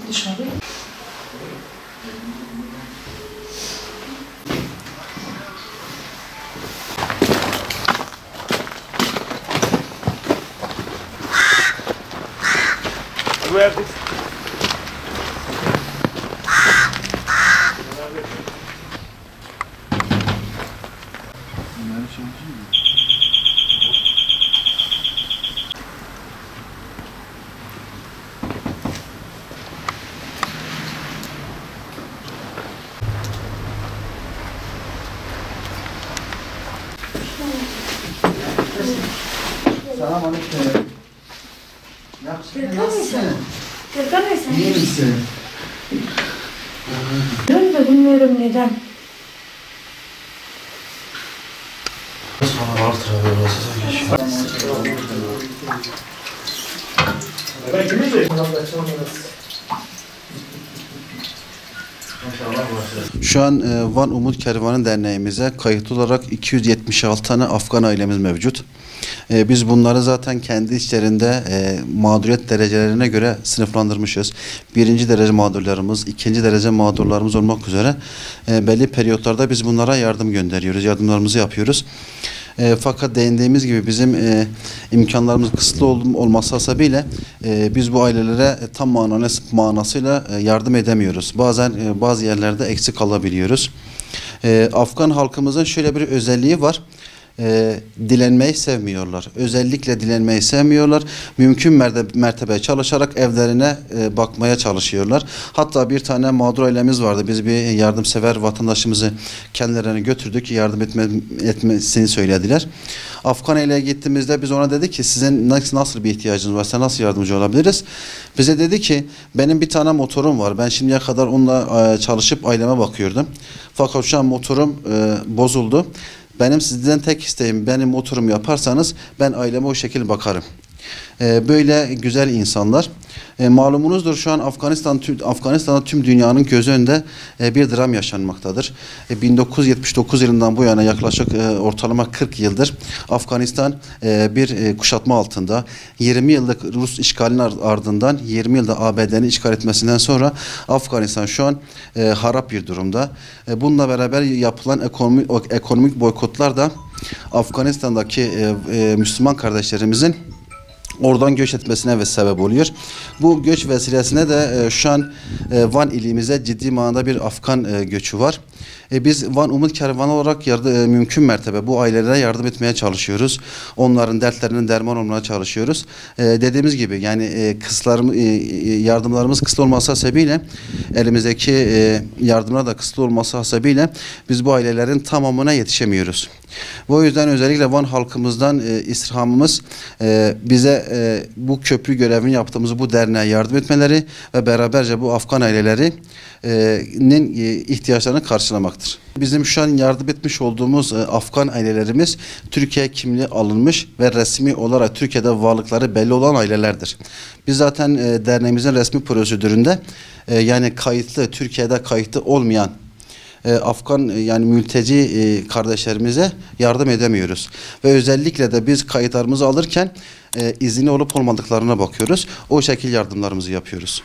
Dışarı. Verdik. Selamünaleyküm. Nasılsın? Gürkan mısın? İyi misin? Ben de bilmiyorum neden. Sonra var trafiği Şu an Van Umut Kervanı Derneğimize kayıtlı olarak 276 tane Afgan ailemiz mevcut. Biz bunları zaten kendi içlerinde mağduriyet derecelerine göre sınıflandırmışız. Birinci derece mağdurlarımız, ikinci derece mağdurlarımız olmak üzere belli periyotlarda biz bunlara yardım gönderiyoruz, yardımlarımızı yapıyoruz. Fakat değindiğimiz gibi bizim imkanlarımız kısıtlı olması hasebiyle biz bu ailelere tam manasıyla yardım edemiyoruz. Bazen bazı yerlerde eksik kalabiliyoruz. Afgan halkımızın şöyle bir özelliği var. Dilenmeyi sevmiyorlar. Özellikle dilenmeyi sevmiyorlar. Mümkün mertebe çalışarak evlerine bakmaya çalışıyorlar. Hatta bir tane mağdur ailemiz vardı. Biz bir yardımsever vatandaşımızı kendilerine götürdük. Yardım etmesini söylediler. Afgan aileye gittiğimizde biz ona dedik ki sizin nasıl bir ihtiyacınız var? Size nasıl yardımcı olabiliriz? Bize dedi ki benim bir tane motorum var. Ben şimdiye kadar onunla çalışıp aileme bakıyordum. Fakat şu an motorum bozuldu. Benim sizden tek isteğim benim motorumu yaparsanız ben aileme o şekilde bakarım. Böyle güzel insanlar. Malumunuzdur şu an Afganistan'da tüm dünyanın gözü önünde bir dram yaşanmaktadır. 1979 yılından bu yana yaklaşık ortalama 40 yıldır Afganistan bir kuşatma altında. 20 yıllık Rus işgalinin ardından 20 yılda ABD'nin işgal etmesinden sonra Afganistan şu an harap bir durumda. Bununla beraber yapılan ekonomik boykotlar da Afganistan'daki Müslüman kardeşlerimizin oradan göç etmesine sebep oluyor. Bu göç vesilesine de şu an Van ilimize ciddi manada bir Afgan göçü var. Biz Van Umut Kervanı olarak mümkün mertebe bu ailelere yardım etmeye çalışıyoruz. Onların dertlerinin derman olmaya çalışıyoruz. Dediğimiz gibi yani yardımlarımız kısıtlı olması hasebiyle elimizdeki yardımlar da kısıtlı olması hasebiyle biz bu ailelerin tamamına yetişemiyoruz. Bu yüzden özellikle Van halkımızdan istirhamımız bize bu köprü görevini yaptığımız bu derneğe yardım etmeleri ve beraberce bu Afgan ailelerinin ihtiyaçlarını karşılamaktır. Bizim şu an yardım etmiş olduğumuz Afgan ailelerimiz Türkiye kimliği alınmış ve resmi olarak Türkiye'de varlıkları belli olan ailelerdir. Biz zaten derneğimizin resmi prosedüründe yani Türkiye'de kayıtlı olmayan Afgan yani mülteci kardeşlerimize yardım edemiyoruz. Ve özellikle de biz kayıtlarımızı alırken izinli olup olmadıklarına bakıyoruz. O şekilde yardımlarımızı yapıyoruz.